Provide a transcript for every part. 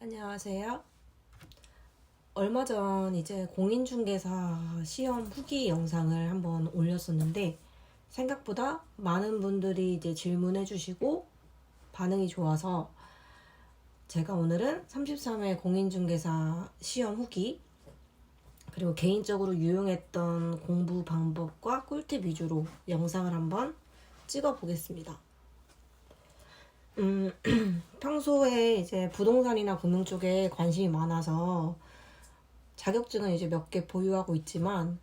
안녕하세요. 얼마 전 이제 공인중개사 시험 후기 영상을 한번 올렸었는데 생각보다 많은 분들이 이제 질문해 주시고 반응이 좋아서 제가 오늘은 33회 공인중개사 시험 후기 그리고 개인적으로 유용했던 공부 방법과 꿀팁 위주로 영상을 한번 찍어 보겠습니다. 평소에 이제 부동산이나 금융 쪽에 관심이 많아서 자격증은 이제 몇 개 보유하고 있지만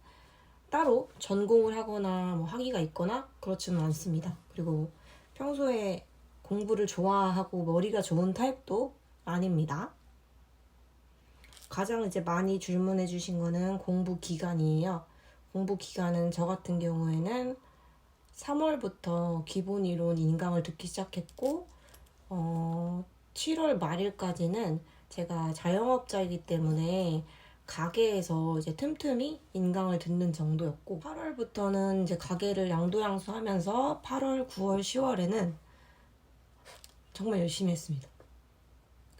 따로 전공을 하거나 뭐 학위가 있거나 그렇지는 않습니다. 그리고 평소에 공부를 좋아하고 머리가 좋은 타입도 아닙니다. 가장 이제 많이 질문해 주신 거는 공부 기간이에요. 공부 기간은 저 같은 경우에는 3월부터 기본 이론 인강을 듣기 시작했고 7월 말일까지는 제가 자영업자이기 때문에 가게에서 이제 틈틈이 인강을 듣는 정도였고 8월부터는 이제 가게를 양도양수하면서 8월, 9월, 10월에는 정말 열심히 했습니다.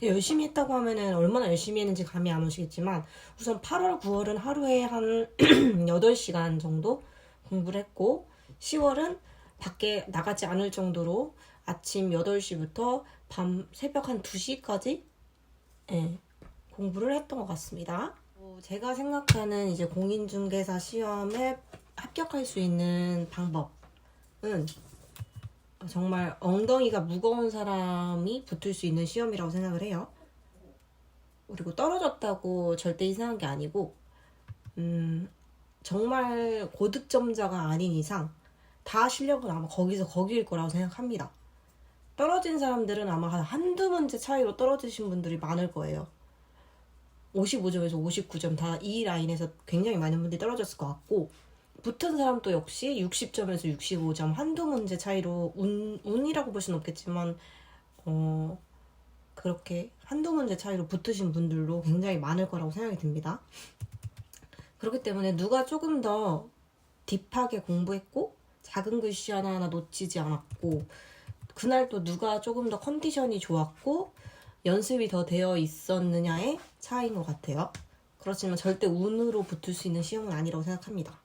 열심히 했다고 하면은 얼마나 열심히 했는지 감이 안 오시겠지만 우선 8월, 9월은 하루에 한 8시간 정도 공부를 했고 10월은 밖에 나가지 않을 정도로 아침 8시부터 밤 새벽 한 2시까지 공부를 했던 것 같습니다. 제가 생각하는 이제 공인중개사 시험에 합격할 수 있는 방법은 정말 엉덩이가 무거운 사람이 붙을 수 있는 시험이라고 생각을 해요. 그리고 떨어졌다고 절대 이상한 게 아니고 정말 고득점자가 아닌 이상 다 실력은 아마 거기서 거기일 거라고 생각합니다. 떨어진 사람들은 아마 한두 문제 차이로 떨어지신 분들이 많을 거예요. 55점에서 59점 다 이 라인에서 굉장히 많은 분들이 떨어졌을 것 같고 붙은 사람도 역시 60점에서 65점 한두 문제 차이로 운이라고 볼 수는 없겠지만 그렇게 한두 문제 차이로 붙으신 분들도 굉장히 많을 거라고 생각이 듭니다. 그렇기 때문에 누가 조금 더 딥하게 공부했고 작은 글씨 하나하나 놓치지 않았고 그날 또 누가 조금 더 컨디션이 좋았고 연습이 더 되어 있었느냐의 차이인 것 같아요. 그렇지만 절대 운으로 붙을 수 있는 시험은 아니라고 생각합니다.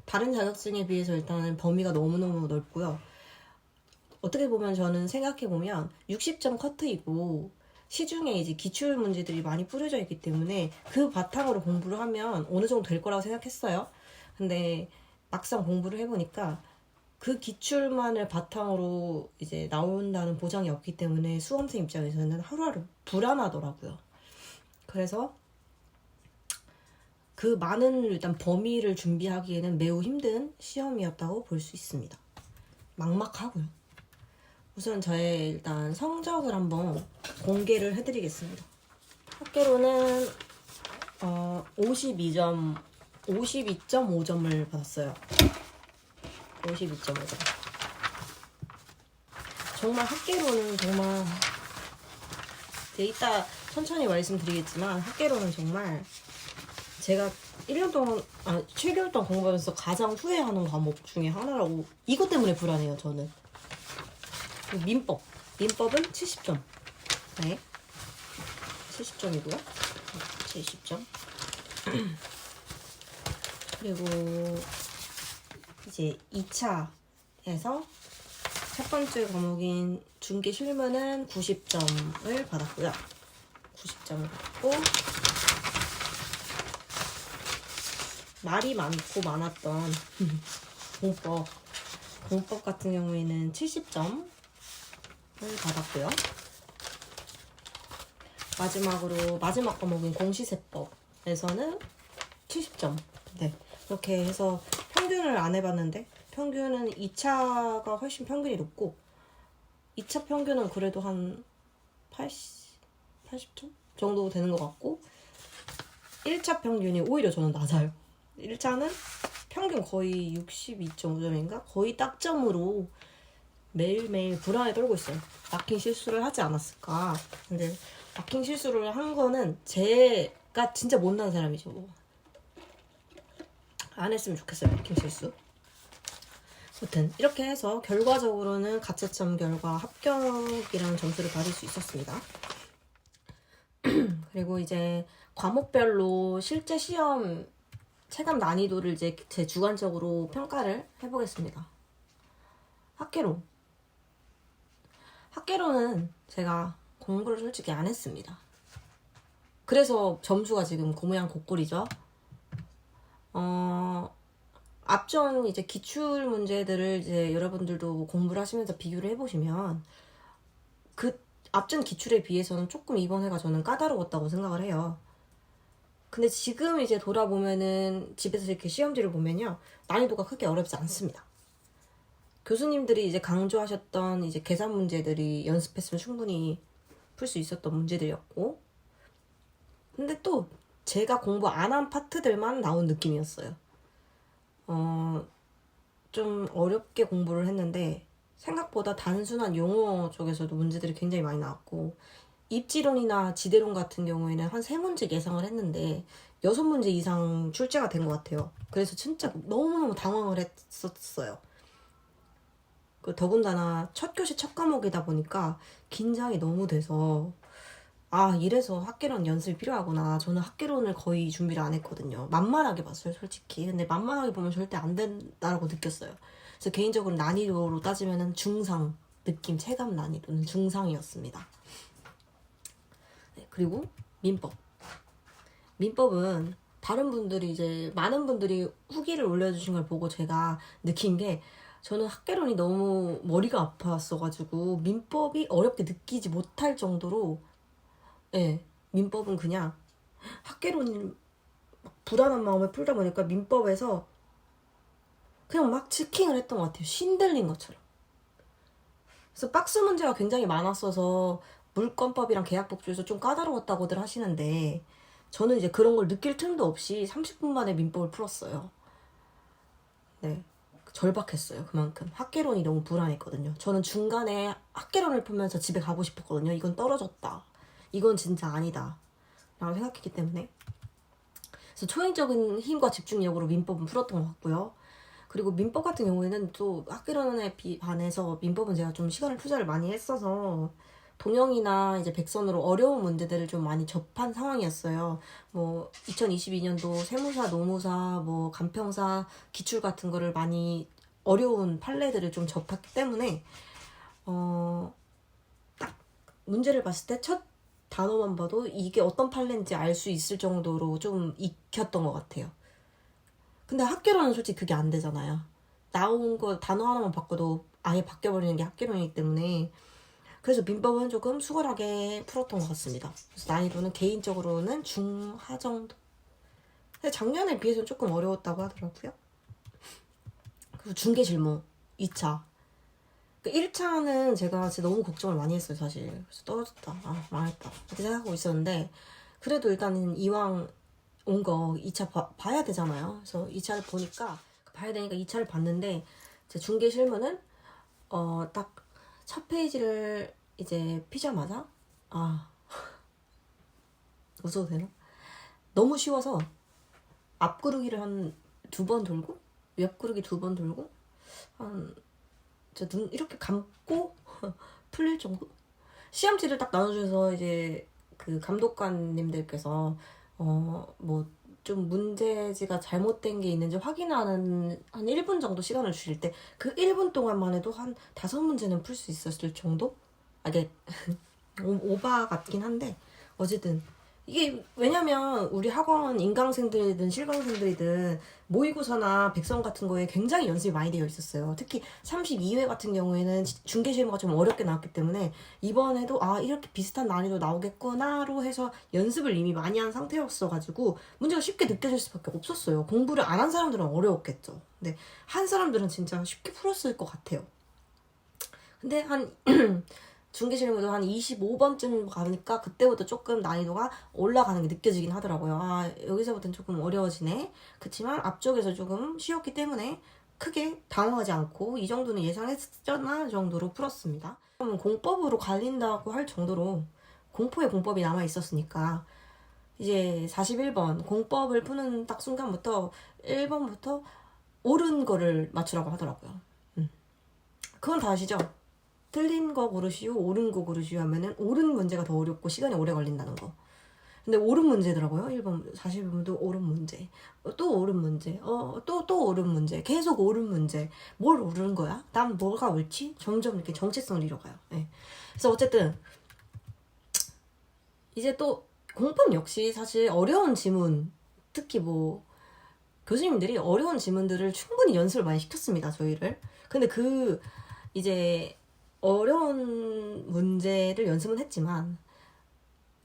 다른 자격증에 비해서 일단은 범위가 너무너무 넓고요. 어떻게 보면 저는 생각해보면 60점 커트이고 시중에 이제 기출 문제들이 많이 뿌려져 있기 때문에 그 바탕으로 공부를 하면 어느 정도 될 거라고 생각했어요. 근데 막상 공부를 해보니까 그 기출만을 바탕으로 이제 나온다는 보장이 없기 때문에 수험생 입장에서는 하루하루 불안하더라고요. 그래서 그 많은 일단 범위를 준비하기에는 매우 힘든 시험이었다고 볼 수 있습니다. 막막하고요. 우선 저의 일단 성적을 한번 공개를 해드리겠습니다. 합계로는 52.5점을 받았어요. 52.5점. 정말 학계로는 정말 이따 천천히 말씀드리겠지만 학계로는 정말 제가 1년 동안 7개월 동안 공부하면서 가장 후회하는 과목 중에 하나라고. 이것 때문에 불안해요. 저는 민법은 70점. 네, 70점이고요. 70점. 그리고 이제 2차에서 첫 번째 과목인 중개 실무는 90점을 받았고요. 90점을 받고 말이 많고 많았던 공법 같은 경우에는 70점을 받았고요. 마지막 과목인 공시세법에서는 70점. 네, 이렇게 해서 평균을 안 해봤는데 평균은 2차가 훨씬 평균이 높고 2차 평균은 그래도 한 80점 정도 되는 것 같고 1차 평균이 오히려 저는 낮아요. 1차는 평균 거의 62.5점인가? 거의 딱점으로 매일매일 불안에 떨고 있어요. 마킹 실수를 하지 않았을까. 근데 마킹 실수를 한 거는 제가 진짜 못난 사람이죠. 안 했으면 좋겠어요. 마킹 실수. 아무튼 이렇게 해서 결과적으로는 가채점 결과 합격이라는 점수를 받을 수 있었습니다. 그리고 이제 과목별로 실제 시험 체감 난이도를 이제 제 주관적으로 평가를 해보겠습니다. 학개론. 학개론은 제가 공부를 솔직히 안 했습니다. 그래서 점수가 지금 고모양 곡골이죠. 앞전 이제 기출 문제들을 이제 여러분들도 공부를 하시면서 비교를 해보시면 그 앞전 기출에 비해서는 조금 이번 해가 저는 까다로웠다고 생각을 해요. 근데 지금 이제 돌아보면은 집에서 이렇게 시험지를 보면요, 난이도가 크게 어렵지 않습니다. 교수님들이 이제 강조하셨던 이제 계산 문제들이 연습했으면 충분히 풀 수 있었던 문제들이었고, 근데 또 제가 공부 안 한 파트들만 나온 느낌이었어요. 좀 어렵게 공부를 했는데 생각보다 단순한 용어 쪽에서도 문제들이 굉장히 많이 나왔고, 입지론이나 지대론 같은 경우에는 한 3문제 예상을 했는데 6문제 이상 출제가 된 것 같아요. 그래서 진짜 너무너무 당황을 했었어요. 더군다나 첫 교시 첫 과목이다 보니까 긴장이 너무 돼서, 이래서 학개론 연습이 필요하구나. 저는 학개론을 거의 준비를 안 했거든요. 만만하게 봤어요, 솔직히. 근데 만만하게 보면 절대 안 된다고 느꼈어요. 그래서 개인적으로 난이도로 따지면 중상, 느낌, 체감 난이도는 중상이었습니다. 네, 그리고 민법. 민법은 다른 분들이 이제 많은 분들이 후기를 올려주신 걸 보고 제가 느낀 게, 저는 학개론이 너무 머리가 아팠어가지고 민법이 어렵게 느끼지 못할 정도로, 민법은 그냥 학개론 불안한 마음에 풀다 보니까 민법에서 그냥 막 치킹을 했던 것 같아요. 신들린 것처럼. 그래서 박스 문제가 굉장히 많았어서 물권법이랑 계약법 중에서 좀 까다로웠다고들 하시는데, 저는 이제 그런 걸 느낄 틈도 없이 30분 만에 민법을 풀었어요. 네. 절박했어요. 그만큼 학개론이 너무 불안했거든요. 저는 중간에 학개론을 풀면서 집에 가고 싶었거든요. 이건 떨어졌다, 이건 진짜 아니다 라고 생각했기 때문에. 그래서 초행적인 힘과 집중력으로 민법은 풀었던 것 같고요. 그리고 민법 같은 경우에는 또 학개론에 반해서 민법은 제가 좀 시간을 투자를 많이 했어서 동영이나 이제 백선으로 어려운 문제들을 좀 많이 접한 상황이었어요. 뭐 2022년도 세무사, 노무사, 뭐 간평사 기출 같은 거를 많이 어려운 판례들을 좀 접했기 때문에 딱 문제를 봤을 때 첫 단어만 봐도 이게 어떤 판례인지 알 수 있을 정도로 좀 익혔던 것 같아요. 근데 학개론은 솔직히 그게 안 되잖아요. 나온 거 단어 하나만 바꿔도 아예 바뀌어버리는 게 학개론이기 때문에. 그래서 민법은 조금 수월하게 풀었던 것 같습니다. 그래서 난이도는 개인적으로는 중하 정도. 근데 작년에 비해서는 조금 어려웠다고 하더라고요. 그리고 중개 실무 2차. 1차는 제가 진짜 너무 걱정을 많이 했어요, 사실. 그래서 떨어졌다, 망했다 이렇게 생각하고 있었는데, 그래도 일단은 이왕 온 거 2차 봐야 되잖아요. 그래서 2차를 보니까, 봐야 되니까 2차를 봤는데, 제 중개 실무는 딱 첫 페이지를 이제 피자마자 웃어도 되나? 너무 쉬워서 앞구르기를 한 2번 돌고 옆구르기 2번 돌고 눈 이렇게 감고 풀릴 정도? 시험지를 딱 나눠주셔서 이제 그 감독관님들께서 뭐 좀 문제지가 잘못된 게 있는지 확인하는 한 1분 정도 시간을 주실 때, 그 1분 동안만 해도 한 5문제는 풀 수 있었을 정도? 이게 오바 같긴 한데, 어쨌든 이게 왜냐면 우리 학원 인강생들이든 실강생들이든 모의고사나 백성 같은 거에 굉장히 연습이 많이 되어 있었어요. 특히 32회 같은 경우에는 중개실무가 좀 어렵게 나왔기 때문에 이번에도 이렇게 비슷한 난이도 나오겠구나로 해서 연습을 이미 많이 한 상태였어가지고 문제가 쉽게 느껴질 수밖에 없었어요. 공부를 안 한 사람들은 어려웠겠죠. 근데 한 사람들은 진짜 쉽게 풀었을 것 같아요. 근데 한 중개실무도 한 25번쯤 가니까 그때부터 조금 난이도가 올라가는 게 느껴지긴 하더라고요. 여기서부터는 조금 어려워지네. 그치만 앞쪽에서 조금 쉬웠기 때문에 크게 당황하지 않고 이 정도는 예상했잖아 정도로 풀었습니다. 그러면 공법으로 갈린다고 할 정도로 공포의 공법이 남아 있었으니까 이제 41번 공법을 푸는 딱 순간부터 1번부터 옳은 거를 맞추라고 하더라고요. 그건 다 아시죠? 틀린 거 고르시오, 옳은 거 고르시오 하면은 옳은 문제가 더 어렵고 시간이 오래 걸린다는 거. 근데 옳은 문제더라고요. 1번 41번도 옳은 문제. 또 옳은 문제. 또 옳은 문제. 계속 옳은 문제. 뭘 옳은 거야? 난 뭐가 옳지? 점점 이렇게 정체성을 잃어가요. 네. 그래서 어쨌든 이제 또 공법 역시 사실 어려운 지문, 특히 뭐 교수님들이 어려운 지문들을 충분히 연습을 많이 시켰습니다. 저희를. 근데 그 이제 어려운 문제를 연습은 했지만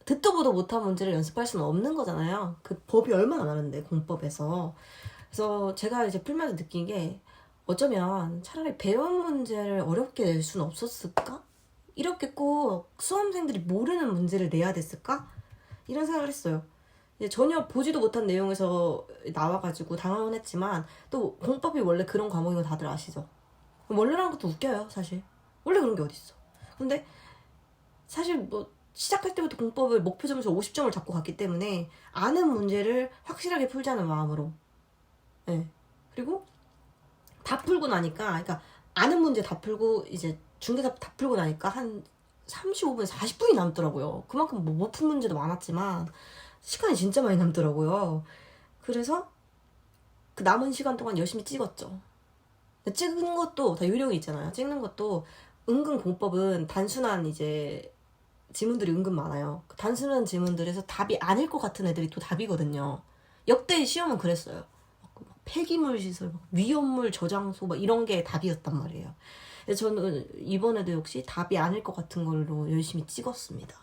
듣도 보도 못한 문제를 연습할 수는 없는 거잖아요. 그 법이 얼마나 많은데 공법에서. 그래서 제가 이제 풀면서 느낀 게 어쩌면 차라리 배운 문제를 어렵게 낼 수는 없었을까? 이렇게 꼭 수험생들이 모르는 문제를 내야 됐을까? 이런 생각을 했어요. 이제 전혀 보지도 못한 내용에서 나와가지고 당황은 했지만 또 공법이 원래 그런 과목인 거 다들 아시죠? 원래라는 것도 웃겨요, 사실. 원래 그런 게 어딨어. 근데 사실 뭐 시작할 때부터 공법을 목표 점수 50점을 잡고 갔기 때문에 아는 문제를 확실하게 풀자는 마음으로. 네. 그리고 다 풀고 나니까, 그러니까 아는 문제 다 풀고 이제 중개사 다 풀고 나니까 한 35분에서 40분이 남더라고요. 그만큼 뭐 못 푼 문제도 많았지만 시간이 진짜 많이 남더라고요. 그래서 그 남은 시간 동안 열심히 찍었죠. 찍은 것도 다 요령이 있잖아요. 찍는 것도 은근 공법은 단순한 이제 지문들이 은근 많아요. 그 단순한 지문들에서 답이 아닐 것 같은 애들이 또 답이거든요. 역대 시험은 그랬어요. 폐기물 시설, 위험물 저장소 막 이런 게 답이었단 말이에요. 그래서 저는 이번에도 역시 답이 아닐 것 같은 걸로 열심히 찍었습니다.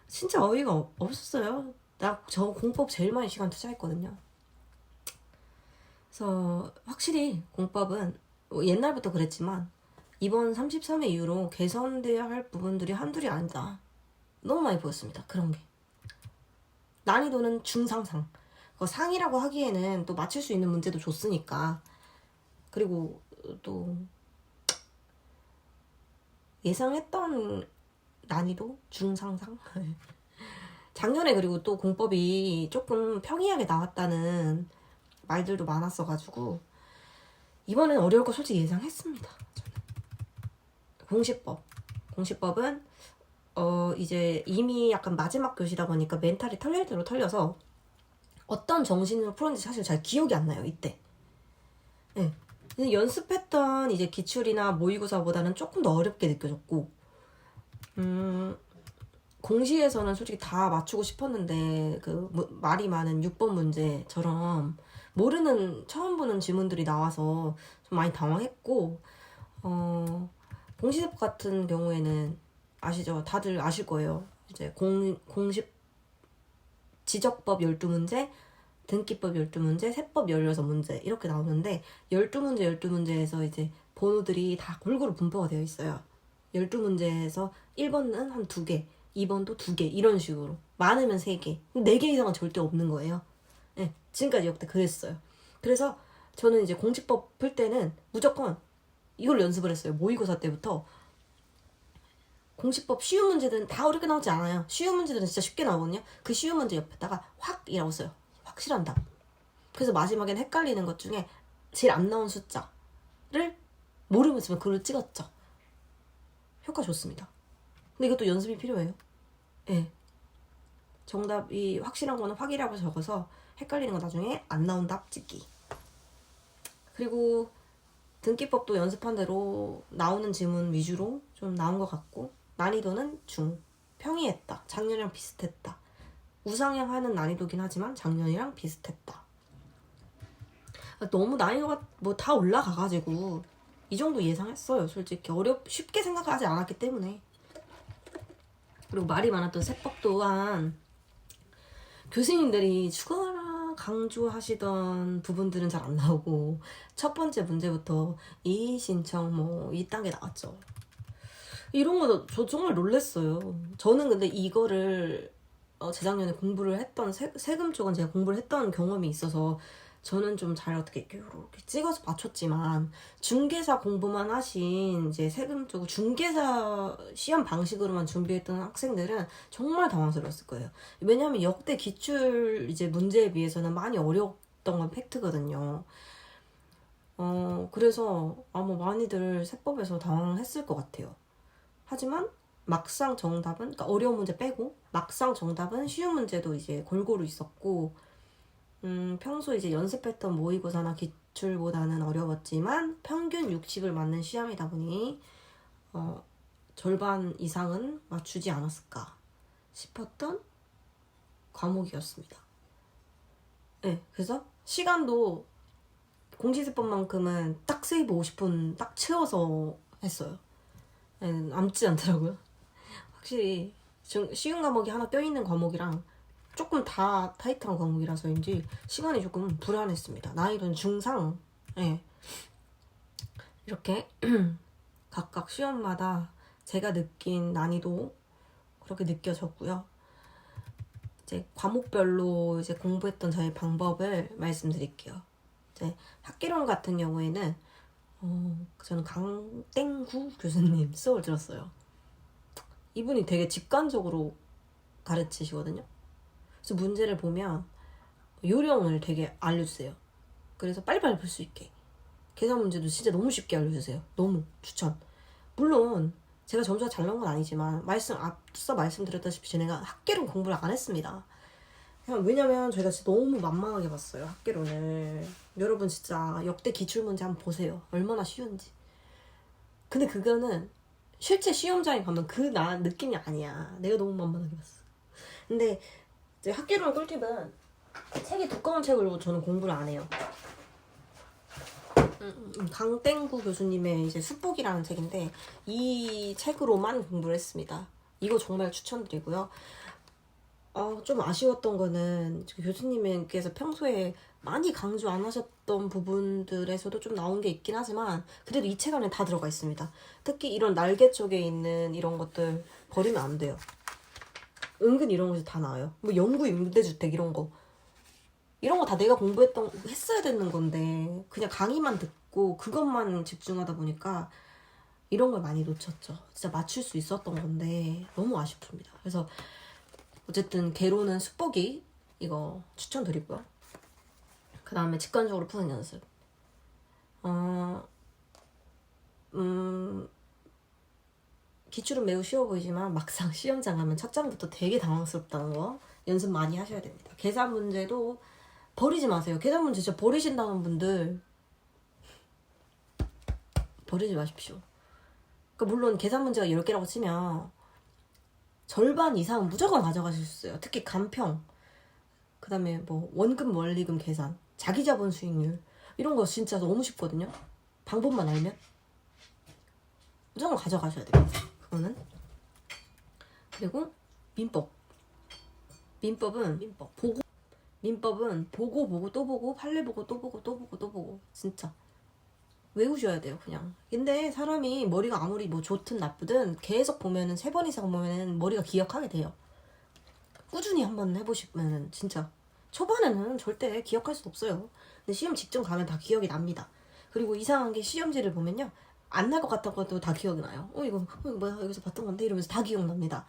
진짜 어이가 없었어요. 나 저 공법 제일 많이 시간 투자했거든요. 그래서 확실히 공법은 옛날부터 그랬지만 이번 33회 이후로 개선돼야 할 부분들이 한둘이 아니다. 너무 많이 보였습니다. 그런 게. 난이도는 중상상. 상이라고 하기에는 또 맞출 수 있는 문제도 줬으니까. 그리고 또 예상했던 난이도 중상상. 작년에 그리고 또 공법이 조금 평이하게 나왔다는 말들도 많았어가지고 이번엔 어려울 거 솔직히 예상했습니다. 저는. 공시법은 이제 이미 약간 마지막 교시다 보니까 멘탈이 털릴 대로 털려서 어떤 정신으로 풀었는지 사실 잘 기억이 안 나요, 이때. 네. 연습했던 이제 기출이나 모의고사보다는 조금 더 어렵게 느껴졌고, 공시에서는 솔직히 다 맞추고 싶었는데, 말이 많은 6번 문제처럼 처음 보는 지문들이 나와서 좀 많이 당황했고, 공시법 같은 경우에는 아시죠? 다들 아실 거예요. 이제 공시 지적법 12문제, 등기법 12문제, 세법 16문제 이렇게 나오는데 12문제 12문제에서 이제 번호들이 다 골고루 분포가 되어 있어요. 12문제에서 1번은 한 2개, 2번도 2개 이런 식으로 많으면 3개, 4개 이상은 절대 없는 거예요. 네, 지금까지 역대 그랬어요. 그래서 저는 이제 공시법 풀 때는 무조건 이걸 연습을 했어요. 모의고사 때부터. 공시법 쉬운 문제들은 다 어렵게 나오지 않아요. 쉬운 문제들은 진짜 쉽게 나오거든요. 그 쉬운 문제 옆에다가 확이라고 써요. 확실한 답. 그래서 마지막엔 헷갈리는 것 중에 제일 안 나온 숫자를 모르면서 그걸 찍었죠. 효과 좋습니다. 근데 이것도 연습이 필요해요. 네. 정답이 확실한 거는 확이라고 적어서 헷갈리는 거 나중에 안 나온 답 찍기. 그리고 등기법도 연습한 대로 나오는 지문 위주로 좀 나온 것 같고, 난이도는 중, 평이했다. 작년이랑 비슷했다. 우상향 하는 난이도긴 하지만 작년이랑 비슷했다. 너무 난이도가 뭐 다 올라가가지고 이 정도 예상했어요. 솔직히 쉽게 생각하지 않았기 때문에. 그리고 말이 많았던 세법 또한 교수님들이 추가로 강조하시던 부분들은 잘 안 나오고 첫 번째 문제부터 이의 신청 뭐 이딴 게 나왔죠. 이런 거 저 정말 놀랬어요. 저는 근데 이거를 재작년에 공부를 했던 세금 쪽은 제가 공부를 했던 경험이 있어서 저는 좀 잘 어떻게 이렇게 찍어서 맞췄지만 중개사 공부만 하신 이제 세금 쪽 중개사 시험 방식으로만 준비했던 학생들은 정말 당황스러웠을 거예요. 왜냐하면 역대 기출 이제 문제에 비해서는 많이 어려웠던 건 팩트거든요. 그래서 아마 많이들 세법에서 당황했을 것 같아요. 하지만 막상 정답은, 그러니까 어려운 문제 빼고 막상 정답은 쉬운 문제도 이제 골고루 있었고, 평소 이제 연습했던 모의고사나 기출보다는 어려웠지만 평균 60을 맞는 시험이다 보니 절반 이상은 맞추지 않았을까 싶었던 과목이었습니다. 네, 그래서 시간도 공시세법만큼은 딱 세이브 50분 딱 채워서 했어요. 네, 남지 않더라고요. 확실히 쉬운 과목이 하나 껴있는 과목이랑 조금 다 타이트한 과목이라서인지 시간이 조금 불안했습니다. 난이도는 중상. 네. 이렇게 각각 시험마다 제가 느낀 난이도 그렇게 느껴졌고요. 이제 과목별로 이제 공부했던 저의 방법을 말씀드릴게요. 이제 학기론 같은 경우에는 저는 강땡구 교수님 수업을 들었어요. 이분이 되게 직관적으로 가르치시거든요. 그래서 문제를 보면 요령을 되게 알려주세요. 그래서 빨리빨리 풀 수 있게. 계산 문제도 진짜 너무 쉽게 알려주세요. 너무 추천. 물론 제가 점수가 잘 나온 건 아니지만 앞서 말씀드렸다시피 제가 학기론 공부를 안 했습니다. 왜냐면 저희가 진짜 너무 만만하게 봤어요. 학기론을. 여러분 진짜 역대 기출문제 한번 보세요. 얼마나 쉬운지. 근데 그거는 실제 시험장에 가면 느낌이 아니야. 내가 너무 만만하게 봤어. 근데 이제 학기론 꿀팁은 책이 두꺼운 책으로 저는 공부를 안 해요. 강땡구 교수님의 이제 숙복이라는 책인데 이 책으로만 공부를 했습니다. 이거 정말 추천드리고요. 좀 아쉬웠던 거는 교수님께서 평소에 많이 강조 안 하셨던 부분들에서도 좀 나온 게 있긴 하지만 그래도 이 책 안에 다 들어가 있습니다. 특히 이런 날개 쪽에 있는 이런 것들 버리면 안 돼요. 은근 이런 것이 다 나와요. 뭐 영구 임대주택 이런 거 다 내가 했어야 되는 건데 그냥 강의만 듣고 그것만 집중하다 보니까 이런 걸 많이 놓쳤죠. 진짜 맞출 수 있었던 건데 너무 아쉽습니다. 그래서 어쨌든 개론은 숙보기 이거 추천드리고요. 그 다음에 직관적으로 푸는 연습. 기출은 매우 쉬워 보이지만 막상 시험장 가면 첫 장부터 되게 당황스럽다는 거 연습 많이 하셔야 됩니다. 계산 문제도 버리지 마세요. 계산 문제 진짜 버리신다는 분들 버리지 마십시오. 그러니까 물론 계산 문제가 10개라고 치면 절반 이상은 무조건 가져가실 수 있어요. 특히 간평, 그 다음에 뭐 원금 원리금 계산, 자기자본 수익률 이런 거 진짜 너무 쉽거든요. 방법만 알면 무조건 가져가셔야 됩니다. 그거는. 그리고 민법은 보고 또 보고 판례 보고 또 보고 또 보고 또 보고 진짜 외우셔야 돼요. 그냥. 근데 사람이 머리가 아무리 뭐 좋든 나쁘든 계속 보면은 3번 이상 보면은 머리가 기억하게 돼요. 꾸준히 한번 해보시면은 진짜 초반에는 절대 기억할 수 없어요. 근데 시험 직전 가면 다 기억이 납니다. 그리고 이상한 게 시험지를 보면요 안 날 것 같다고도 다 기억이 나요. 이거 뭐야 여기서 봤던 건데 이러면서 다 기억납니다.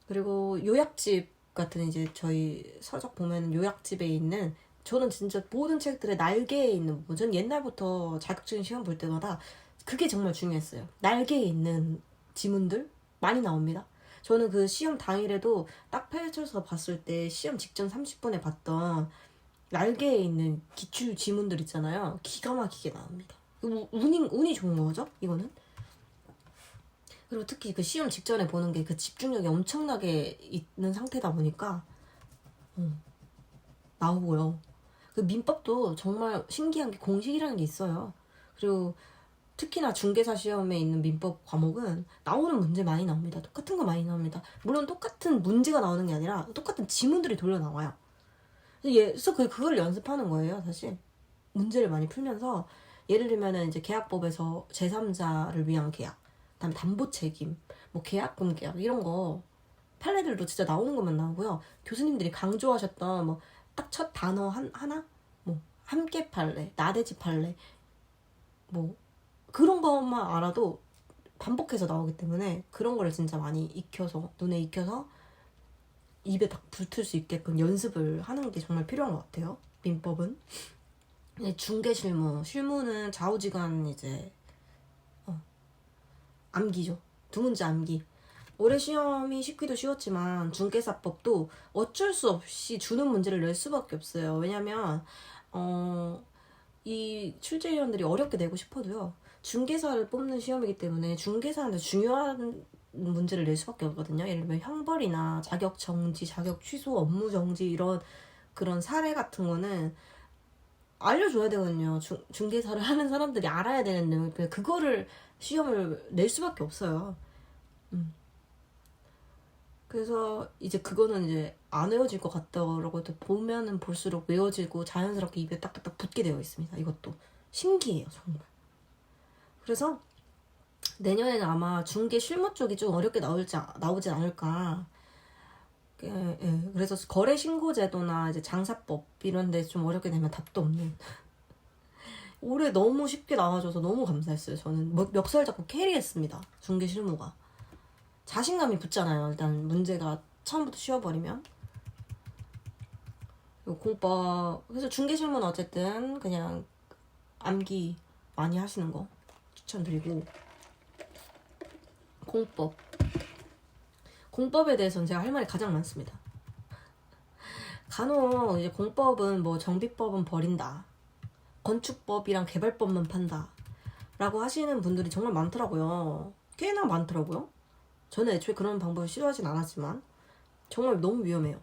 그리고 요약집 같은 이제 저희 서적 보면 요약집에 있는 저는 진짜 모든 책들의 날개에 있는 부분 전 옛날부터 자격증 시험 볼 때마다 그게 정말 중요했어요. 날개에 있는 지문들 많이 나옵니다. 저는 그 시험 당일에도 딱 펼쳐서 봤을 때 시험 직전 30분에 봤던 날개에 있는 기출 지문들 있잖아요. 기가 막히게 나옵니다. 운이 좋은 거죠, 이거는. 그리고 특히 그 시험 직전에 보는 게 그 집중력이 엄청나게 있는 상태다 보니까 나오고요. 그 민법도 정말 신기한 게 공식이라는 게 있어요. 그리고 특히나 중개사 시험에 있는 민법 과목은 나오는 문제 많이 나옵니다. 똑같은 거 많이 나옵니다. 물론 똑같은 문제가 나오는 게 아니라 똑같은 지문들이 돌려 나와요. 그래서 그걸 연습하는 거예요, 사실. 문제를 많이 풀면서 예를 들면은 이제 계약법에서 제3자를 위한 계약, 그다음에 담보 책임, 뭐 계약금 계약 이런 거 판례들도 진짜 나오는 것만 나오고요. 교수님들이 강조하셨던 뭐 딱 첫 단어 하나, 뭐 함께 판례, 나대지 판례, 뭐 그런 것만 알아도 반복해서 나오기 때문에 그런 거를 진짜 많이 눈에 익혀서 입에 딱 붙을 수 있게끔 연습을 하는 게 정말 필요한 것 같아요. 민법은. 중개실무는 좌우지간 이제 암기죠. 두 문제 암기. 올해 시험이 쉽기도 쉬웠지만 중개사법도 어쩔 수 없이 주는 문제를 낼 수밖에 없어요. 왜냐면 이 출제위원들이 어렵게 내고 싶어도요. 중개사를 뽑는 시험이기 때문에 중개사한테 중요한 문제를 낼 수밖에 없거든요. 예를 들면 형벌이나 자격 정지, 자격 취소, 업무 정지 이런 그런 사례 같은 거는 알려줘야 되거든요. 중개사를 하는 사람들이 알아야 되는 내용. 그거를 시험을 낼 수밖에 없어요. 그래서 이제 그거는 이제 안 외워질 것 같다고 보면은 볼수록 외워지고 자연스럽게 입에 딱딱딱 붙게 되어 있습니다. 이것도 신기해요, 정말. 그래서 내년에는 아마 중개 실무 쪽이 좀 어렵게 나오지 않을까. 예. 그래서 거래 신고 제도나 이제 장사법 이런 데 좀 어렵게 되면 답도 없는. 올해 너무 쉽게 나와줘서 너무 감사했어요. 저는 멱살 잡고 캐리했습니다. 중개 실무가. 자신감이 붙잖아요. 일단 문제가 처음부터 쉬워버리면. 공법. 그래서 중개 실무는 어쨌든 그냥 암기 많이 하시는 거 추천드리고. 공법. 공법에 대해서는 제가 할 말이 가장 많습니다. 간혹 이제 공법은 뭐 정비법은 버린다. 건축법이랑 개발법만 판다. 라고 하시는 분들이 정말 많더라고요. 꽤나 많더라고요. 저는 애초에 그런 방법을 시도하진 않았지만 정말 너무 위험해요.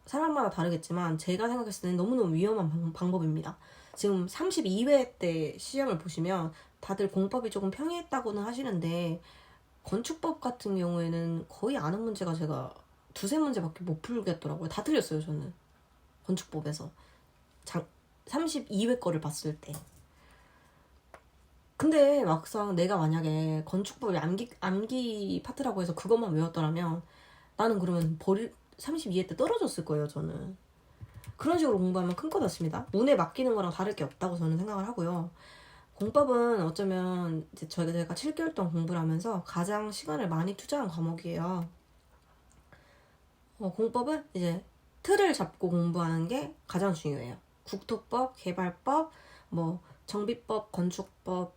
사람마다 다르겠지만 제가 생각했을 때는 너무너무 위험한 방법입니다. 지금 32회 때 시험을 보시면 다들 공법이 조금 평이했다고는 하시는데 건축법 같은 경우에는 거의 아는 문제가 제가 두세 문제밖에 못 풀겠더라고요. 다 틀렸어요, 저는. 건축법에서. 32회 거를 봤을 때. 근데 막상 내가 만약에 건축법이 암기 파트라고 해서 그것만 외웠더라면 나는 그러면 32회 때 떨어졌을 거예요, 저는. 그런 식으로 공부하면 큰 거 같습니다. 운에 맡기는 거랑 다를 게 없다고 저는 생각을 하고요. 공법은 어쩌면 이제 제가 7개월 동안 공부를 하면서 가장 시간을 많이 투자한 과목이에요. 공법은 이제 틀을 잡고 공부하는 게 가장 중요해요. 국토법, 개발법, 뭐 정비법, 건축법,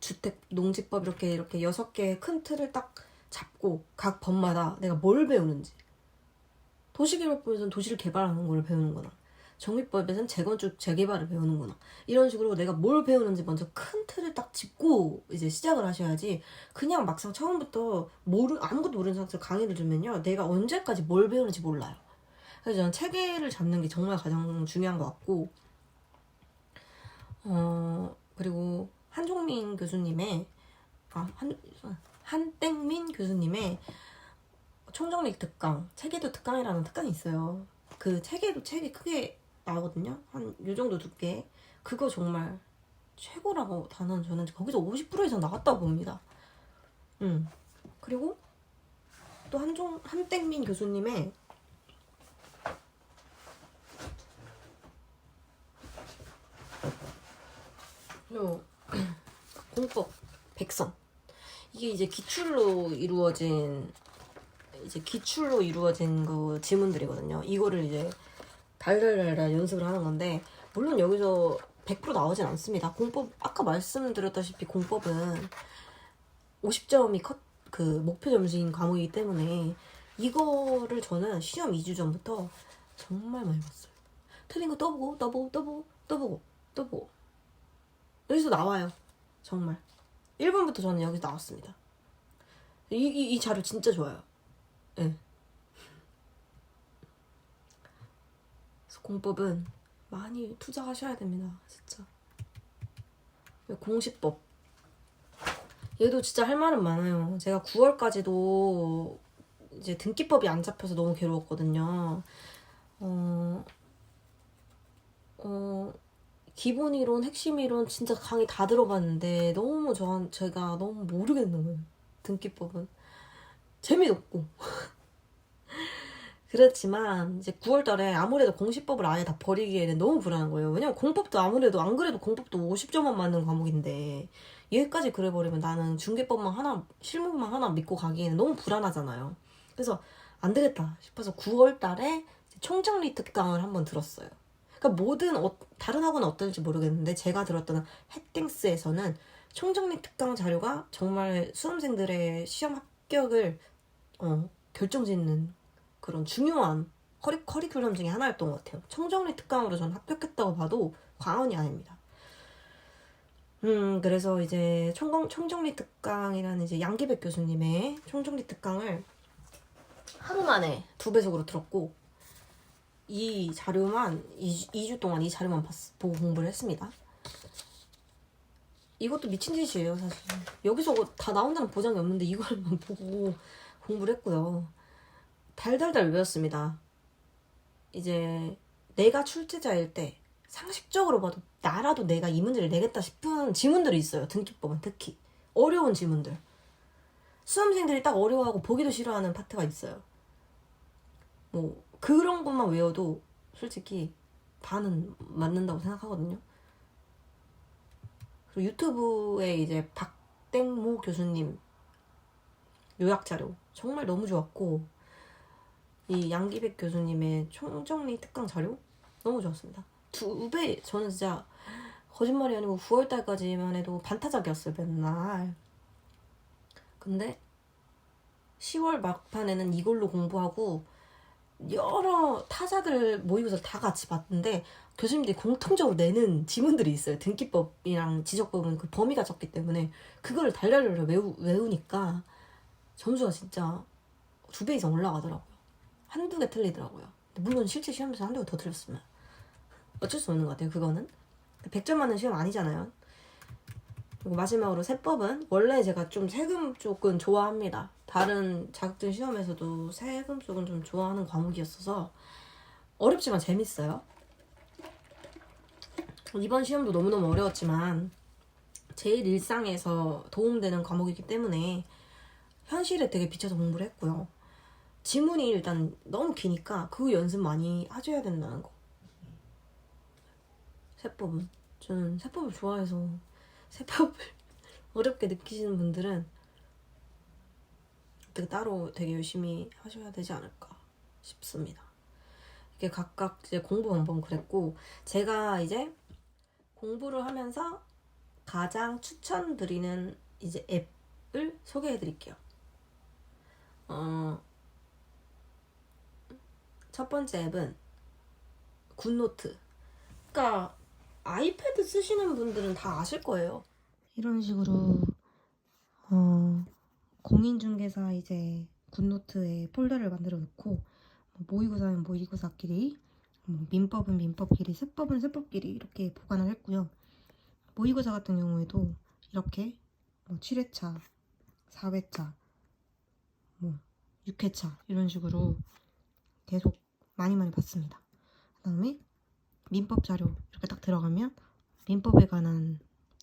주택, 농지법 이렇게 6개의 큰 틀을 딱 잡고 각 법마다 내가 뭘 배우는지. 도시개발법에서는 도시를 개발하는 걸 배우는구나. 정비법에서는 재건축, 재개발을 배우는구나. 이런 식으로 내가 뭘 배우는지 먼저 큰 틀을 딱 짚고 이제 시작을 하셔야지 그냥 막상 처음부터 아무것도 모르는 상태에서 강의를 들면요. 내가 언제까지 뭘 배우는지 몰라요. 그래서 저는 체계를 잡는 게 정말 가장 중요한 것 같고 그리고 한종민 교수님의 한땡민 교수님의 총정리 특강, 체계도 특강이라는 특강이 있어요. 그 체계도 책이 크게 나오거든요. 한 요 정도 두께. 그거 정말 최고라고 저는 거기서 50% 이상 나왔다고 봅니다. 그리고 또 한땡민 교수님의 공법 백선. 이게 이제 기출로 이루어진 그 지문들이거든요. 이거를 이제 달달달달 연습을 하는 건데 물론 여기서 100% 나오진 않습니다. 공법 아까 말씀드렸다시피 공법은 50점이 그 목표 점수인 과목이기 때문에 이거를 저는 시험 2주 전부터 정말 많이 봤어요. 틀린 거 또 보고 여기서 나와요. 정말 1번부터 저는 여기서 나왔습니다. 이 자료 진짜 좋아요. 네. 그래서 공법은 많이 투자하셔야 됩니다. 진짜. 공시법. 얘도 진짜 할 말은 많아요. 제가 9월까지도 이제 등기법이 안 잡혀서 너무 괴로웠거든요. 기본 이론, 핵심 이론 진짜 강의 다 들어봤는데 너무 제가 너무 모르겠는 거예요. 등기법은. 재미없고. 그렇지만 이제 9월달에 아무래도 공시법을 아예 다 버리기에는 너무 불안한 거예요. 왜냐면 공법도 아무래도 안 그래도 공법도 50점만 맞는 과목인데 얘까지 그래버리면 나는 중개법만 하나, 실무만 하나 믿고 가기에는 너무 불안하잖아요. 그래서 안 되겠다 싶어서 9월달에 총정리 특강을 한번 들었어요. 그러니까 다른 학원은 어떨지 모르겠는데 제가 들었던 햇땡스에서는 총정리 특강 자료가 정말 수험생들의 시험 합격을 결정짓는 그런 중요한 커리큘럼 중에 하나였던 것 같아요. 총정리 특강으로 전 합격했다고 봐도 과언이 아닙니다. 그래서 이제 총정리 특강이라는 이제 양기백 교수님의 총정리 특강을 하루 만에 2배속으로 들었고, 이 자료만 2주 동안 이 자료만 보고 공부를 했습니다. 이것도 미친 짓이에요, 사실. 여기서 다 나온다는 보장이 없는데 이걸만 보고 공부를 했고요. 달달달 외웠습니다. 이제 내가 출제자일 때 상식적으로 봐도 나라도 내가 이 문제를 내겠다 싶은 지문들이 있어요. 등기법은 특히 어려운 지문들, 수험생들이 딱 어려워하고 보기도 싫어하는 파트가 있어요. 뭐 그런 것만 외워도 솔직히 반은 맞는다고 생각하거든요. 그리고 유튜브에 이제 박땡모 교수님 요약자료 정말 너무 좋았고, 이 양기백 교수님의 총정리 특강 자료 너무 좋았습니다. 2배, 저는 진짜 거짓말이 아니고 9월달까지만 해도 반타작이었어요, 맨날. 근데 10월 막판에는 이걸로 공부하고 여러 타자들 모의고사를 다 같이 봤는데 교수님들이 공통적으로 내는 지문들이 있어요. 등기법이랑 지적법은 그 범위가 적기 때문에 그걸 달달달 외우니까 점수가 진짜 2배 이상 올라가더라고요. 한두 개 틀리더라고요. 물론 실제 시험에서 한두 개 더 틀렸으면 어쩔 수 없는 것 같아요. 그거는 100점 맞는 시험 아니잖아요. 그리고 마지막으로 세법은 원래 제가 좀 세금 쪽은 좋아합니다. 다른 자격증 시험에서도 세금 쪽은 좀 좋아하는 과목이었어서 어렵지만 재밌어요. 이번 시험도 너무너무 어려웠지만 제일 일상에서 도움되는 과목이기 때문에 현실에 되게 비춰서 공부를 했고요. 지문이 일단 너무 기니까 그 연습 많이 하셔야 된다는 거. 세법은 저는 세법을 좋아해서, 세법을 어렵게 느끼시는 분들은 어떻게 따로 되게 열심히 하셔야 되지 않을까 싶습니다. 이게 각각 이제 공부 방법은 그랬고, 제가 이제 공부를 하면서 가장 추천드리는 이제 앱을 소개해 드릴게요. 첫 번째 앱은 굿노트. 그러니까 아이패드 쓰시는 분들은 다 아실 거예요. 이런 식으로 공인중개사 이제 굿노트에 폴더를 만들어 놓고, 모의고사는 모의고사끼리, 민법은 민법끼리, 세법은 세법끼리 이렇게 보관을 했고요. 모의고사 같은 경우에도 이렇게 7회차, 4회차, 6회차 이런 식으로 계속 많이 봤습니다. 그 다음에 민법 자료 이렇게 딱 들어가면 민법에 관한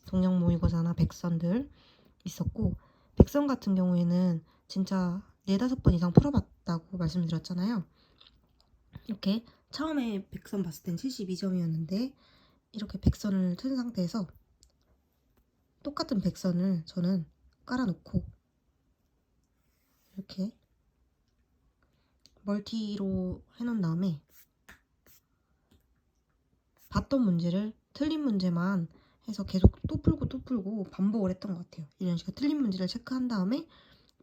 동영 모의고사나 백선들 있었고, 백선 같은 경우에는 진짜 4-5번 이상 풀어봤다고 말씀드렸잖아요. 이렇게 처음에 백선 봤을 땐 72점이었는데 이렇게 백선을 튼 상태에서 똑같은 백선을 저는 깔아놓고 이렇게 멀티로 해놓은 다음에 봤던 문제를 틀린 문제만 해서 계속 또 풀고 반복을 했던 것 같아요. 이런 식으로 틀린 문제를 체크한 다음에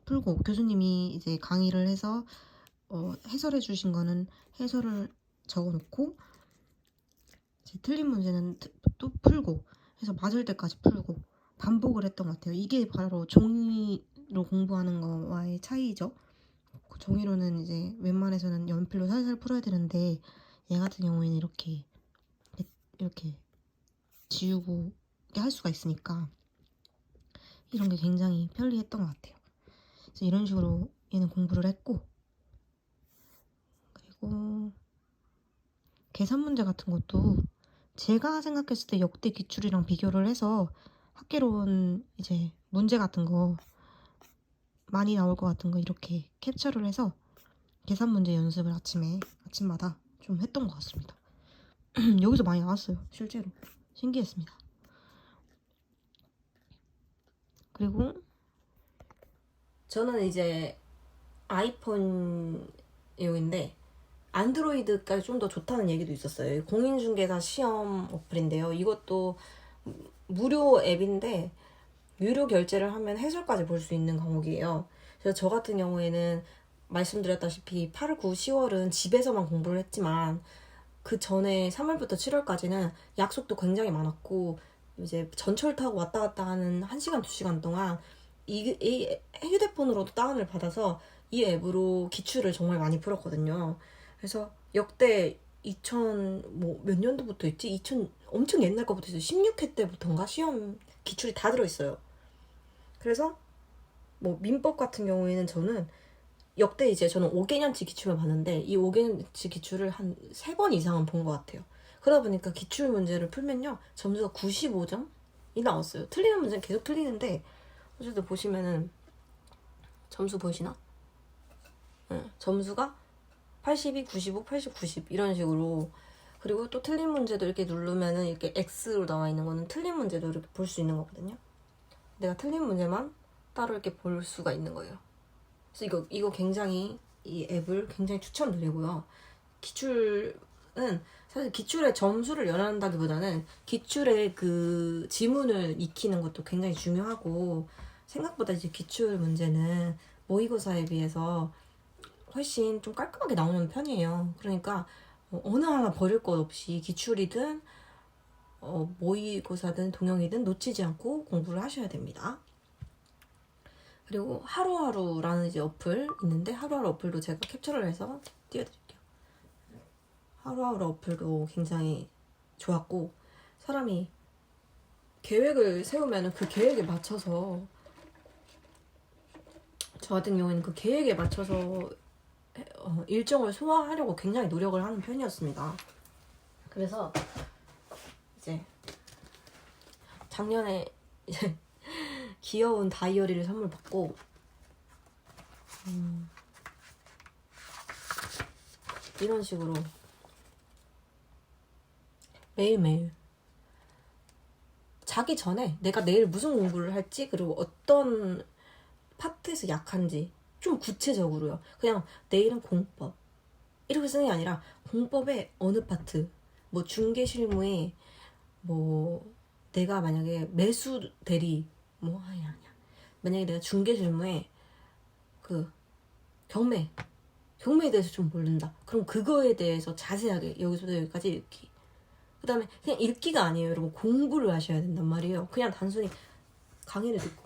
풀고, 교수님이 이제 강의를 해서 해설해 주신 거는 해설을 적어놓고, 이제 틀린 문제는 또 풀고 해서 맞을 때까지 풀고 반복을 했던 것 같아요. 이게 바로 종이로 공부하는 거와의 차이죠. 종이로는 이제 웬만해서는 연필로 살살 풀어야 되는데 얘 같은 경우에는 이렇게 지우고 할 수가 있으니까 이런 게 굉장히 편리했던 것 같아요. 그래서 이런 식으로 얘는 공부를 했고, 그리고 계산 문제 같은 것도 제가 생각했을 때 역대 기출이랑 비교를 해서 학계론 이제 문제 같은 거 많이 나올 것 같은 거 이렇게 캡처를 해서 계산 문제 연습을 아침마다 좀 했던 것 같습니다. 여기서 많이 나왔어요. 실제로 신기했습니다. 그리고 저는 이제 아이폰용인데 안드로이드까지 좀 더 좋다는 얘기도 있었어요. 공인중개사 시험 어플인데요. 이것도 무료 앱인데 유료 결제를 하면 해설까지 볼 수 있는 과목이에요. 그래서 저 같은 경우에는 말씀드렸다시피 8월, 9, 10월은 집에서만 공부를 했지만 그 전에 3월부터 7월까지는 약속도 굉장히 많았고 이제 전철 타고 왔다 갔다 하는 1시간, 2시간 동안 이 휴대폰으로도 다운을 받아서 이 앱으로 기출을 정말 많이 풀었거든요. 그래서 역대 2000 뭐 몇 년도부터 있지? 2000 엄청 옛날 거부터 있어요. 16회 때부터인가 시험 기출이 다 들어있어요. 그래서 뭐 민법 같은 경우에는 저는 역대 이제 저는 5개년치 기출만 봤는데 이 5개년치 기출을 한 3번 이상은 본 것 같아요. 그러다 보니까 기출 문제를 풀면요 점수가 95점이 나왔어요. 틀리는 문제는 계속 틀리는데 어쨌든 보시면은 점수 보이시나? 네, 점수가 82, 95, 80, 90 이런 식으로. 그리고 또 틀린 문제도 이렇게 누르면은 이렇게 X로 나와 있는 거는 틀린 문제도 이렇게 볼 수 있는 거거든요. 내가 틀린 문제만 따로 이렇게 볼 수가 있는 거예요. 그래서 이거 굉장히 이 앱을 굉장히 추천드리고요. 기출은 사실 기출의 점수를 연한다기보다는 기출의 그 지문을 익히는 것도 굉장히 중요하고 생각보다 이제 기출 문제는 모의고사에 비해서 훨씬 좀 깔끔하게 나오는 편이에요. 그러니까 어느 하나 버릴 것 없이 기출이든 모의고사든 동영이든 놓치지 않고 공부를 하셔야 됩니다. 그리고 하루하루라는 이제 어플 있는데 하루하루 어플도 제가 캡처를 해서 띄워드릴게요. 하루하루 어플도 굉장히 좋았고 사람이 계획을 세우면 그 계획에 맞춰서 저 같은 경우에는 그 계획에 맞춰서 일정을 소화하려고 굉장히 노력을 하는 편이었습니다. 그래서 이제 작년에 이제 귀여운 다이어리를 선물 받고 이런 식으로 매일매일 자기 전에 내가 내일 무슨 공부를 할지 그리고 어떤 파트에서 약한지 좀 구체적으로요. 그냥 내일은 공법 이렇게 쓰는 게 아니라 공법의 어느 파트 뭐 중개실무에 뭐 내가 만약에 매수 대리 뭐 아니야 만약에 내가 중개실무에 그 경매에 대해서 좀 모른다. 그럼 그거에 대해서 자세하게 여기서부터 여기까지 읽기. 그 다음에 그냥 읽기가 아니에요. 여러분 공부를 하셔야 된단 말이에요. 그냥 단순히 강의를 듣고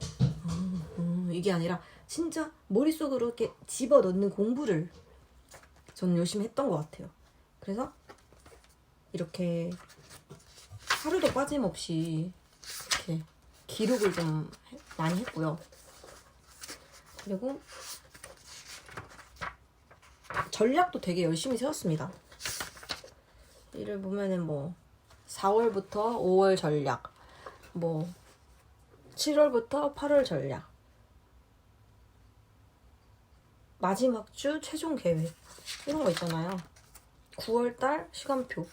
이게 아니라 진짜 머릿속으로 이렇게 집어넣는 공부를 저는 열심히 했던 것 같아요. 그래서 이렇게 하루도 빠짐없이 이렇게 기록을 좀 많이 했고요. 그리고 전략도 되게 열심히 세웠습니다. 이를 보면은 뭐 4월부터 5월 전략, 뭐 7월부터 8월 전략, 마지막 주 최종 계획 이런 거 있잖아요. 9월달 시간표,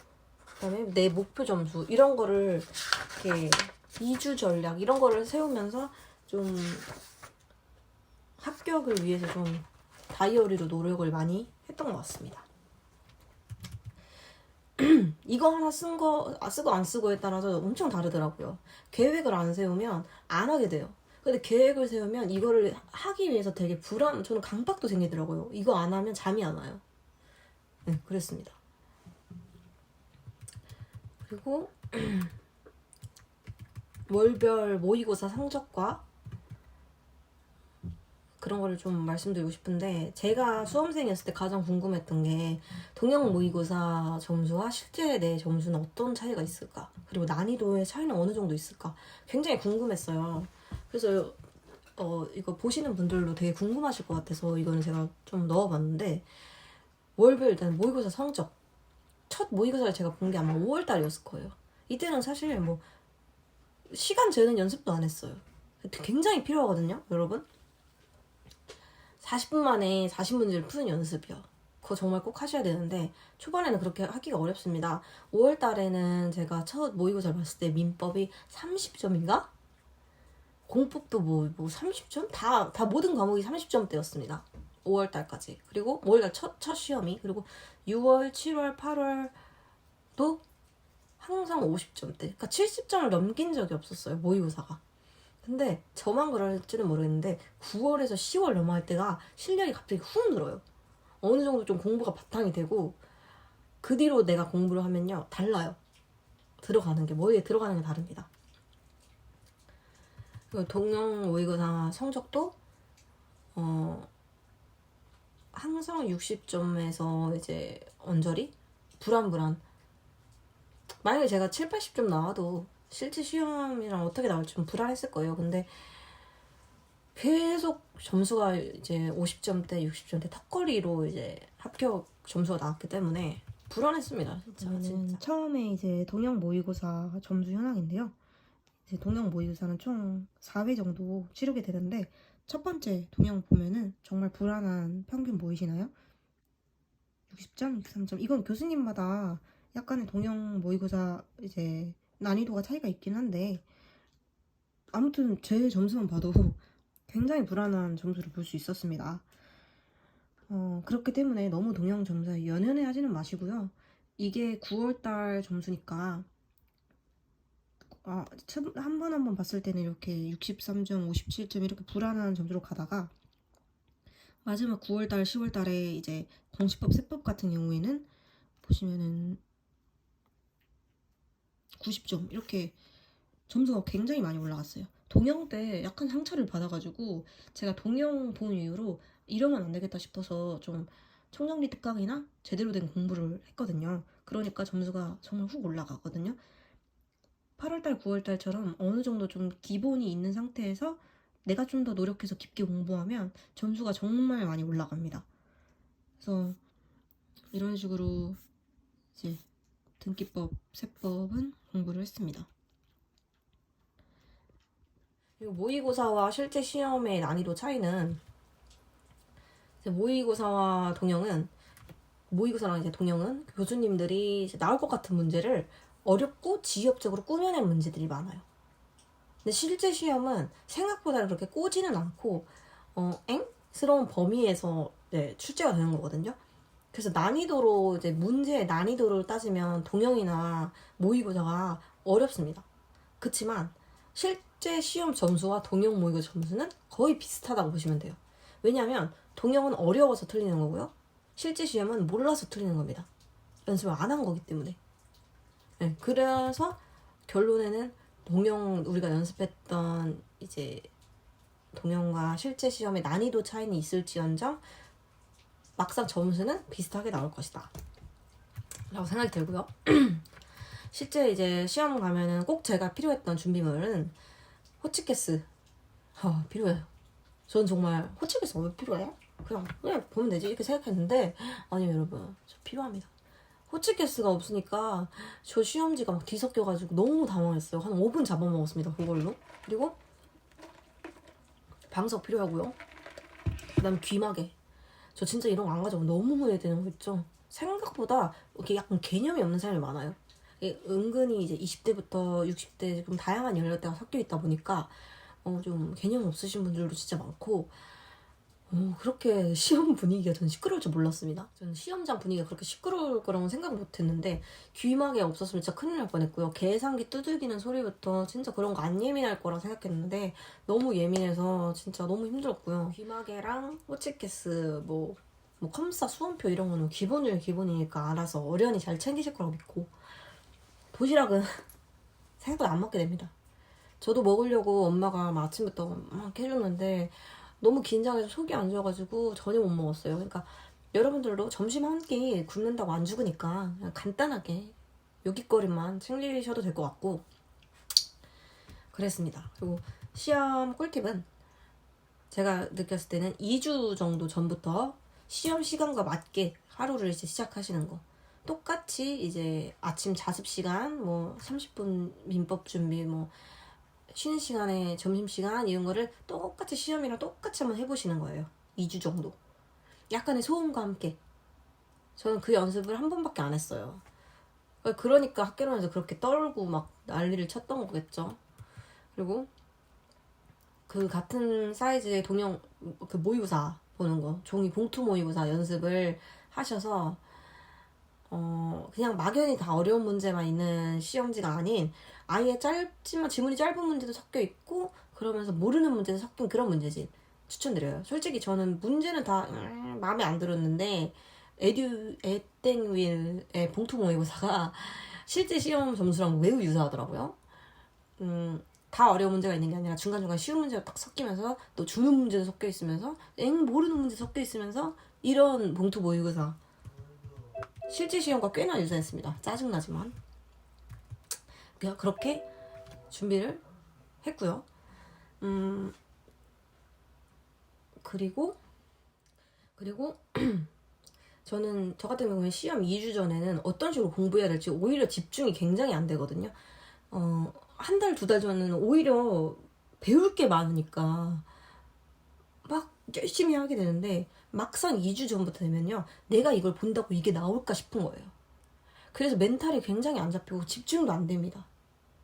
그다음에 내 목표 점수 이런 거를 이렇게 2주 전략 이런 거를 세우면서 좀 합격을 위해서 좀 다이어리로 노력을 많이 했던 것 같습니다. 이거 하나 쓰고 안 쓰고에 따라서 엄청 다르더라고요. 계획을 안 세우면 안 하게 돼요. 근데 계획을 세우면 이거를 하기 위해서 되게 저는 강박도 생기더라고요. 이거 안 하면 잠이 안 와요. 네, 그랬습니다. 그리고 월별 모의고사 성적과 그런 거를 좀 말씀드리고 싶은데 제가 수험생이었을 때 가장 궁금했던 게 동영 모의고사 점수와 실제 내 점수는 어떤 차이가 있을까? 그리고 난이도의 차이는 어느 정도 있을까? 굉장히 궁금했어요. 그래서 이거 보시는 분들도 되게 궁금하실 것 같아서 이거는 제가 좀 넣어봤는데 월별 일단 모의고사 성적 첫 모의고사를 제가 본 게 아마 5월달이었을 거예요. 이때는 사실 뭐 시간 재는 연습도 안 했어요. 굉장히 필요하거든요, 여러분. 40분 만에 40문제를 푸는 연습이요. 그거 정말 꼭 하셔야 되는데 초반에는 그렇게 하기가 어렵습니다. 5월 달에는 제가 첫 모의고사를 봤을 때 민법이 30점인가? 공법도 뭐 30점? 다 모든 과목이 30점대였습니다. 5월 달까지. 그리고 5월 달 첫 시험이. 그리고 6월, 7월, 8월도 항상 50점대. 그러니까 70점을 넘긴 적이 없었어요, 모의고사가. 근데 저만 그럴지는 모르겠는데 9월에서 10월 넘어갈 때가 실력이 갑자기 훅 늘어요. 어느 정도 좀 공부가 바탕이 되고 그 뒤로 내가 공부를 하면요 달라요. 들어가는 게 머리에 들어가는 게 다릅니다. 그리고 동영 모의고사 성적도 항상 60점에서 이제 언저리 불안 만약에 제가 7, 80점 나와도 실제 시험이랑 어떻게 나올지 좀 불안했을 거예요. 근데 계속 점수가 이제 50점대, 60점대 턱걸이로 이제 합격 점수가 나왔기 때문에 불안했습니다. 진짜. 처음에 이제 동영 모의고사 점수 현황인데요. 이제 동영 모의고사는 총 4회 정도 치르게 되는데 첫 번째 동영 보면은 정말 불안한 평균 보이시나요? 60점, 63점. 이건 교수님마다 약간의 동영 모의고사 이제 난이도가 차이가 있긴 한데 아무튼 제 점수만 봐도 굉장히 불안한 점수를 볼 수 있었습니다. 그렇기 때문에 너무 동영 점수에 연연해 하지는 마시고요. 이게 9월달 점수니까 한 번 봤을 때는 이렇게 63점, 57점 이렇게 불안한 점수로 가다가 마지막 9월달, 10월달에 이제 공시법, 세법 같은 경우에는 보시면은 90점 이렇게 점수가 굉장히 많이 올라갔어요. 동영 때 약간 상처를 받아가지고 제가 동영 본 이후로 이러면 안 되겠다 싶어서 좀 총정리 특강이나 제대로 된 공부를 했거든요. 그러니까 점수가 정말 훅 올라가거든요. 8월달, 9월달처럼 어느 정도 좀 기본이 있는 상태에서 내가 좀 더 노력해서 깊게 공부하면 점수가 정말 많이 올라갑니다. 그래서 이런 식으로 이제 등기법, 세법은 공부를 했습니다. 그리고 모의고사와 실제 시험의 난이도 차이는 모의고사와 동영은 모의고사랑 이제 동영은 교수님들이 이제 나올 것 같은 문제를 어렵고 지엽적으로 꾸며낸 문제들이 많아요. 근데 실제 시험은 생각보다 그렇게 꼬지는 않고 앵스러운 범위에서 네, 출제가 되는 거거든요. 그래서 난이도로 이제 문제의 난이도를 따지면 동영이나 모의고사가 어렵습니다. 그렇지만 실제 시험 점수와 동영 모의고사 점수는 거의 비슷하다고 보시면 돼요. 왜냐하면 동영은 어려워서 틀리는 거고요. 실제 시험은 몰라서 틀리는 겁니다. 연습을 안 한 거기 때문에. 네, 그래서 결론에는 동영 우리가 연습했던 이제 동영과 실제 시험의 난이도 차이는 있을지언정 막상 점수는 비슷하게 나올 것이다 라고 생각이 들고요. 실제 이제 시험 가면은 꼭 제가 필요했던 준비물은 호치케스 필요해요. 전 정말 호치케스 왜 필요해? 그냥 보면 되지 이렇게 생각했는데 아니요 여러분 저 필요합니다. 호치케스가 없으니까 저 시험지가 막 뒤섞여가지고 너무 당황했어요. 한 5분 잡아먹었습니다 그걸로. 그리고 방석 필요하고요. 그 다음에 귀마개. 저 진짜 이런 거 안 가져가면 너무 후회되는 거 있죠. 생각보다 이렇게 약간 개념이 없는 사람이 많아요. 은근히 이제 20대부터 60대 지금 다양한 연령대가 섞여 있다 보니까 좀 개념 없으신 분들도 진짜 많고 그렇게 시험 분위기가 전 시끄러울 줄 몰랐습니다. 저는 시험장 분위기가 그렇게 시끄러울 거라고 생각 못 했는데 귀마개 없었으면 진짜 큰일 날 뻔했고요. 계산기 두들기는 소리부터 진짜 그런 거 안 예민할 거라 생각했는데 너무 예민해서 진짜 너무 힘들었고요. 귀마개랑 호치케스 뭐 컴사 수험표 이런 거는 기본이에요. 기본이니까 알아서 어련히 잘 챙기실 거라고 믿고 도시락은 생각보다 안 먹게 됩니다. 저도 먹으려고 엄마가 막 아침부터 막 해줬는데 너무 긴장해서 속이 안 좋아가지고 전혀 못 먹었어요. 그러니까 여러분들도 점심 한 끼 굶는다고 안 죽으니까 그냥 간단하게 요깃거리만 챙기셔도 될 것 같고 그랬습니다. 그리고 시험 꿀팁은 제가 느꼈을 때는 2주 정도 전부터 시험 시간과 맞게 하루를 이제 시작하시는 거. 똑같이 이제 아침 자습 시간, 뭐 30분 민법 준비, 뭐 쉬는 시간에 점심시간 이런 거를 똑같이 시험이랑 똑같이 한번 해보시는 거예요. 2주 정도. 약간의 소음과 함께. 저는 그 연습을 한 번밖에 안 했어요. 그러니까 학교론에서 그렇게 떨고 막 난리를 쳤던 거겠죠. 그리고 그 같은 사이즈의 동영 그 모의고사 보는 거 종이 봉투 모의고사 연습을 하셔서 그냥 막연히 다 어려운 문제만 있는 시험지가 아닌 아예 짧지만 지문이 짧은 문제도 섞여 있고 그러면서 모르는 문제도 섞인 그런 문제집 추천드려요. 솔직히 저는 문제는 다 마음에 안 들었는데 에땡윌의 봉투 모의고사가 실제 시험 점수랑 매우 유사하더라고요. 다 어려운 문제가 있는 게 아니라 중간중간 쉬운 문제가 딱 섞이면서 또 주는 문제도 섞여 있으면서 모르는 문제 섞여 있으면서 이런 봉투 모의고사 실제 시험과 꽤나 유사했습니다. 짜증나지만 그냥 그렇게 준비를 했고요. 그리고 저는 저 같은 경우에 시험 2주 전에는 어떤 식으로 공부해야 될지 오히려 집중이 굉장히 안 되거든요. 한 달, 두 달 전에는 오히려 배울 게 많으니까 막 열심히 하게 되는데 막상 2주 전부터 되면요. 내가 이걸 본다고 이게 나올까 싶은 거예요. 그래서 멘탈이 굉장히 안 잡히고 집중도 안 됩니다.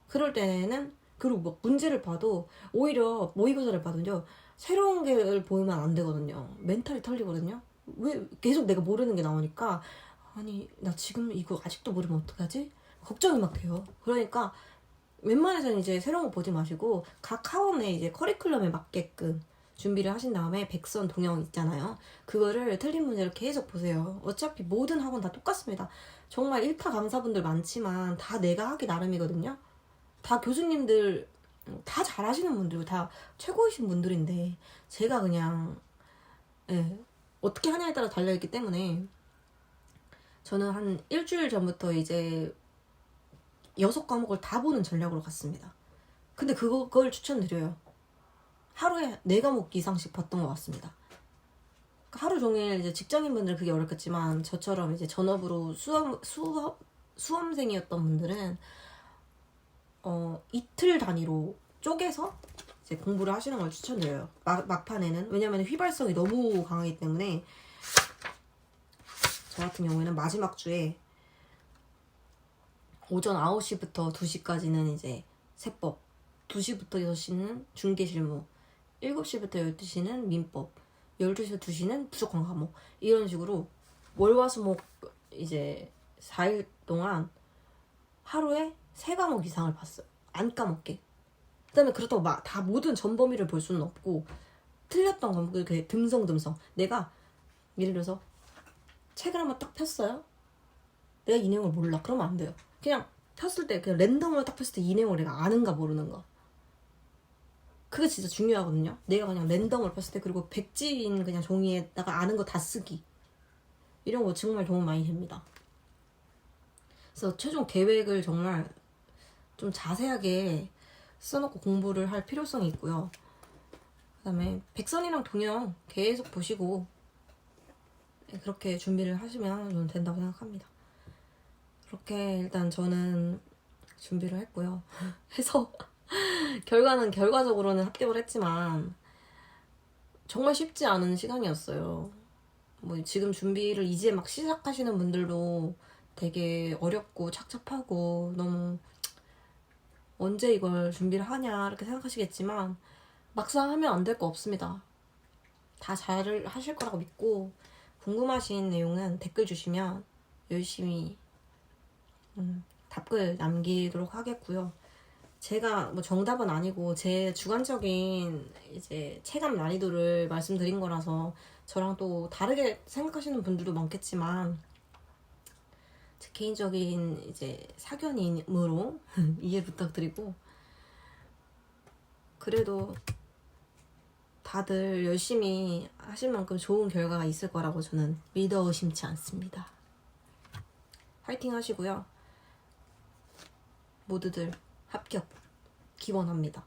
그럴 때는 그리고 뭐 문제를 봐도 오히려 모의고사를 봐도요. 새로운 게 보이면 안 되거든요. 멘탈이 털리거든요. 왜 계속 내가 모르는 게 나오니까 아니 나 지금 이거 아직도 모르면 어떡하지? 걱정이 막 돼요. 그러니까 웬만해서는 이제 새로운 거 보지 마시고 각 학원의 이제 커리큘럼에 맞게끔 준비를 하신 다음에 백선 동영 있잖아요. 그거를 틀린 문제를 계속 보세요. 어차피 모든 학원 다 똑같습니다. 정말 1타 강사분들 많지만 다 내가 하기 나름이거든요. 다 교수님들 다 잘하시는 분들이고 다 최고이신 분들인데 제가 그냥 어떻게 하냐에 따라 달려있기 때문에 저는 한 일주일 전부터 이제 6과목을 다 보는 전략으로 갔습니다. 근데 그걸 추천드려요. 하루에 4과목 이상씩 봤던 것 같습니다. 하루 종일 이제 직장인분들은 그게 어렵겠지만 저처럼 이제 전업으로 수험생이었던 분들은 이틀 단위로 쪼개서 이제 공부를 하시는 걸 추천드려요. 막판에는. 왜냐면 휘발성이 너무 강하기 때문에 저 같은 경우에는 마지막 주에 오전 9시부터 2시까지는 이제 세법, 2시부터 6시는 중개실무, 7시부터 12시는 민법, 12시부터 2시는 부족한 과목 이런 식으로 월화수목 이제 4일 동안 하루에 3과목 이상을 봤어요. 안 까먹게. 그 다음에 그렇다고 막 다 모든 전범위를 볼 수는 없고 틀렸던 과목을 이렇게 듬성듬성 내가 예를 들어서 책을 한번 딱 폈어요. 내가 이 내용을 몰라. 그러면 안 돼요. 그냥 폈을 때 그냥 랜덤으로 딱 폈을 때 이 내용을 내가 아는가 모르는가. 그게 진짜 중요하거든요. 내가 그냥 랜덤으로 폈을 때 그리고 백지인 그냥 종이에다가 아는 거 다 쓰기. 이런 거 정말 도움 많이 됩니다. 그래서 최종 계획을 정말 좀 자세하게 써놓고 공부를 할 필요성이 있고요. 그 다음에 백선이랑 동영 계속 보시고 그렇게 준비를 하시면 저는 된다고 생각합니다. 그렇게 일단 저는 준비를 했고요. 해서 결과는 결과적으로는 합격을 했지만 정말 쉽지 않은 시간이었어요. 뭐 지금 준비를 이제 막 시작하시는 분들도 되게 어렵고 착잡하고 너무 언제 이걸 준비를 하냐 이렇게 생각하시겠지만 막상 하면 안 될 거 없습니다. 다 잘 하실 거라고 믿고 궁금하신 내용은 댓글 주시면 열심히 답글 남기도록 하겠고요. 제가 뭐 정답은 아니고 제 주관적인 이제 체감 난이도를 말씀드린 거라서 저랑 또 다르게 생각하시는 분들도 많겠지만 제 개인적인 이제 사견임으로 이해 부탁드리고 그래도 다들 열심히 하실 만큼 좋은 결과가 있을 거라고 저는 믿어 의심치 않습니다. 파이팅 하시고요. 모두들 합격 기원합니다.